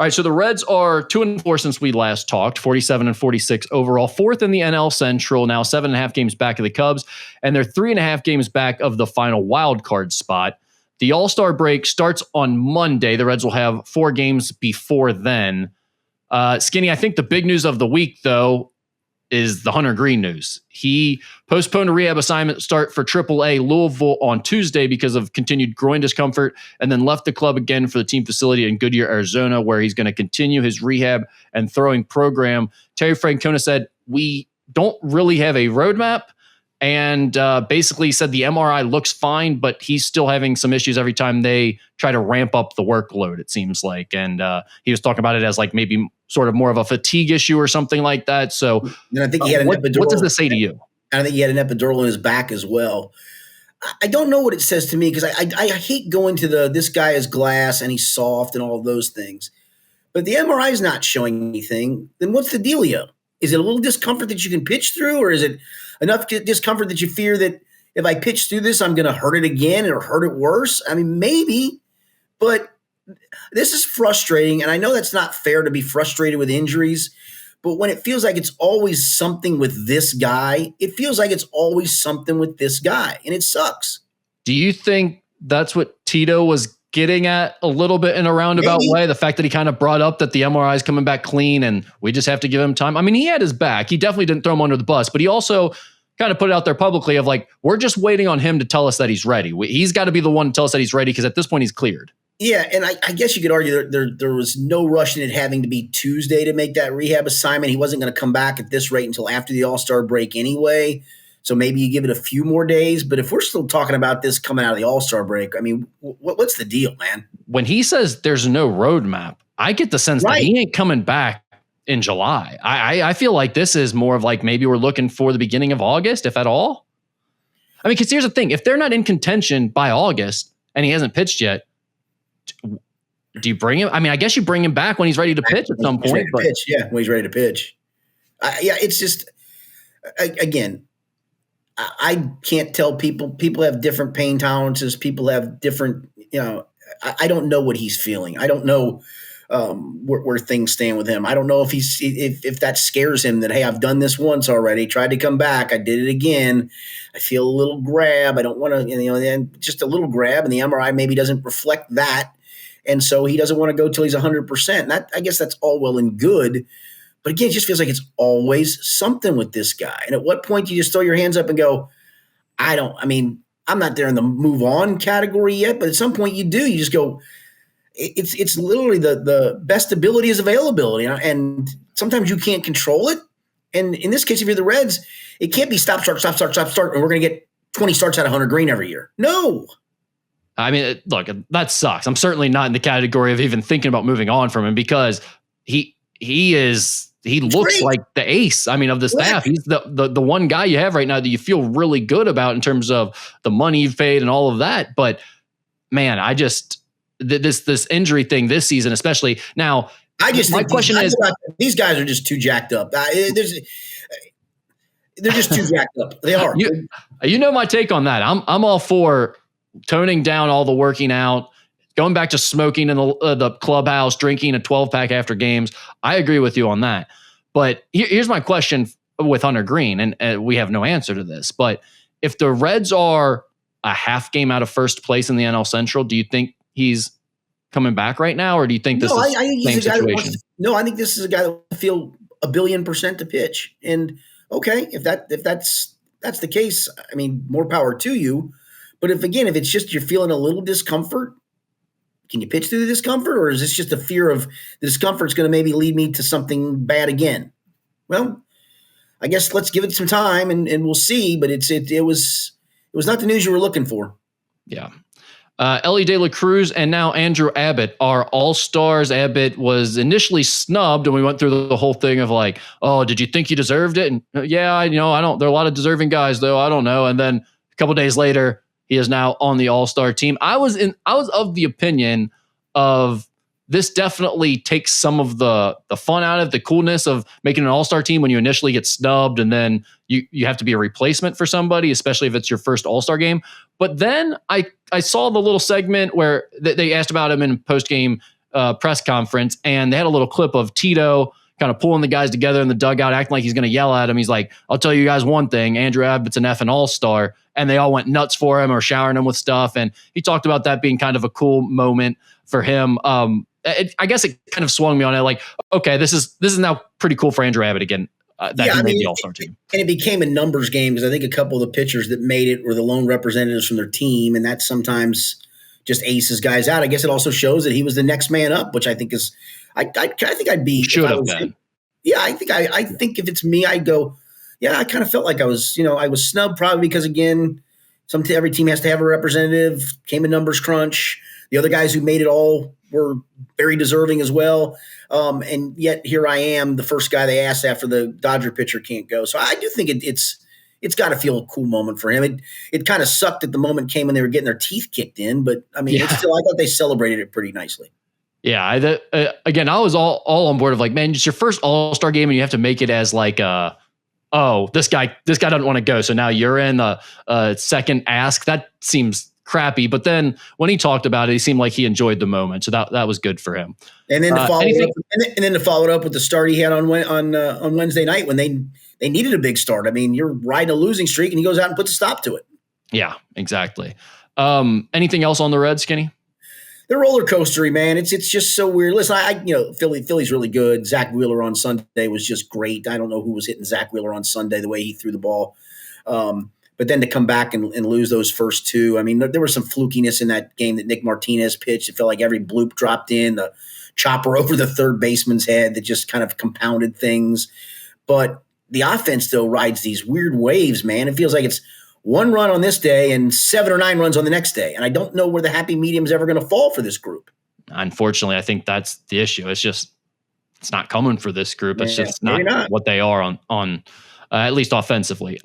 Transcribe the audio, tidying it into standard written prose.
All right, so the Reds are 2-4 since we last talked, 47-46 overall, fourth in the NL Central, now 7.5 games back of the Cubs, and they're 3.5 games back of the final wild card spot. The All-Star break starts on Monday. The Reds will have 4 games before then. Skinny, I think the big news of the week, though, is the Hunter Greene news. He postponed a rehab assignment start for AAA Louisville on Tuesday because of continued groin discomfort, and then left the club again for the team facility in Goodyear, Arizona, where he's going to continue his rehab and throwing program. Terry Francona said, we don't really have a roadmap, and basically said the MRI looks fine, but he's still having some issues every time they try to ramp up the workload, it seems like. And he was talking about it as like maybe sort of more of a fatigue issue or something like that. So and I think he had an epidural. What does this say to you? I think he had an epidural in his back as well. I don't know what it says to me, because I hate going to this guy is glass and he's soft and all of those things. But the MRI is not showing anything. Then what's the dealio? Is it a little discomfort that you can pitch through, or is it enough discomfort that you fear that if I pitch through this, I'm going to hurt it again or hurt it worse? I mean, maybe, but this is frustrating. And I know that's not fair to be frustrated with injuries, but when it feels like it's always something with this guy, it feels like it's always something with this guy, and it sucks. Do you think that's what Tito was getting at a little bit in a roundabout way? The fact that he kind of brought up that the MRI is coming back clean and we just have to give him time. I mean, he had his back. He definitely didn't throw him under the bus, but he also kind of put it out there publicly of like, we're just waiting on him to tell us that he's ready. He's got to be the one to tell us that he's ready, because at this point he's cleared. Yeah, and I guess you could argue there was no rush in it having to be Tuesday to make that rehab assignment. He wasn't going to come back at this rate until after the All-Star break anyway. So maybe you give it a few more days. But if we're still talking about this coming out of the All-Star break, I mean, what's the deal, man? When he says there's no roadmap, I get the sense that he ain't coming back in July. I feel like this is more of like maybe we're looking for the beginning of August, if at all. I mean, because here's the thing. If they're not in contention by August and he hasn't pitched yet, do you bring him? I mean, I guess you bring him back when he's ready to pitch at some point. When he's ready to pitch. It's just, again, I can't tell people. People have different pain tolerances. People have different, I don't know what he's feeling. I don't know where things stand with him. I don't know if that scares him that, hey, I've done this once already, tried to come back, I did it again. I feel a little grab. I don't want to, just a little grab, and the MRI maybe doesn't reflect that. And so he doesn't want to go till he's 100%. And I guess that's all well and good. But again, it just feels like it's always something with this guy. And at what point do you just throw your hands up and go, I'm not there in the move on category yet, but at some point you do. You just go, it's literally the best ability is availability. And sometimes you can't control it. And in this case, if you're the Reds, it can't be stop, start, and we're going to get 20 starts out of Hunter Greene every year. No. I mean, look, that sucks. I'm certainly not in the category of even thinking about moving on from him, because he looks great. Like the ace. I mean, of the staff, he's the one guy you have right now that you feel really good about in terms of the money you've paid and all of that. But man, I just this injury thing this season, especially now. I just my question is these guys are just too jacked up. They're just too jacked up. They are. You know my take on that. I'm all for toning down all the working out, going back to smoking in the clubhouse, drinking a 12-pack after games. I agree with you on that. But here's my question with Hunter Greene, and we have no answer to this. But if the Reds are a half game out of first place in the NL Central, do you think he's coming back right now, or do you think this is the same situation? I think this is a guy that will feel 1,000,000,000% to pitch. And okay, if that's the case, I mean, more power to you. But if it's just you're feeling a little discomfort, can you pitch through the discomfort, or is this just a fear of the discomfort's going to maybe lead me to something bad again? Well, I guess let's give it some time and we'll see. But it was not the news you were looking for. Yeah. Ellie De La Cruz and now Andrew Abbott are all-stars. Abbott was initially snubbed, and we went through the whole thing of like, oh, did you think you deserved it? And yeah, I don't. There are a lot of deserving guys, though. I don't know. And then a couple days later, he is now on the All-Star team. I was of the opinion of this definitely takes some of the fun out of the coolness of making an All-Star team when you initially get snubbed and then you have to be a replacement for somebody, especially if it's your first All-Star game. But then I saw the little segment where they asked about him in post-game press conference, and they had a little clip of Tito kind of pulling the guys together in the dugout, acting like he's going to yell at him. He's like, I'll tell you guys one thing, Andrew Abbott's an effing all-star. And they all went nuts for him or showering him with stuff. And he talked about that being kind of a cool moment for him. I guess it kind of swung me on it. Like, okay, this is now pretty cool for Andrew Abbott again. He made the all-star team. And it became a numbers game because I think a couple of the pitchers that made it were the lone representatives from their team. And that sometimes just aces guys out. I guess it also shows that he was the next man up, which I think is, I think I'd be. Should have been. Yeah, I think if it's me, I'd go, yeah, I kind of felt like I was snubbed probably because, again, every team has to have a representative, came a numbers crunch. The other guys who made it all were very deserving as well. And yet here I am, the first guy they asked after the Dodger pitcher can't go. So I do think it's got to feel a cool moment for him. It kind of sucked that the moment came when they were getting their teeth kicked in, but I mean, it's still, I thought they celebrated it pretty nicely. Yeah. Again, I was all on board of like, man, it's your first all-star game and you have to make it as like, this guy doesn't want to go. So now you're in the second ask. That seems crappy. But then when he talked about it, he seemed like he enjoyed the moment. So that was good for him. And then to follow it up with the start he had on Wednesday night when they needed a big start. I mean, you're riding a losing streak and he goes out and puts a stop to it. Yeah, exactly. Anything else on the Reds, Skinny? They're roller coastery, man. It's just so weird. Listen, Philly's really good. Zach Wheeler on Sunday was just great. I don't know who was hitting Zach Wheeler on Sunday, the way he threw the ball. But then to come back and lose those first two, I mean, there was some flukiness in that game that Nick Martinez pitched. It felt like every bloop dropped in, the chopper over the third baseman's head that just kind of compounded things. But the offense still rides these weird waves, man. It feels like it's one run on this day and 7 or 9 runs on the next day. And I don't know where the happy medium is ever going to fall for this group. Unfortunately, I think that's the issue. It's not coming for this group. It's just not what they are on at least offensively.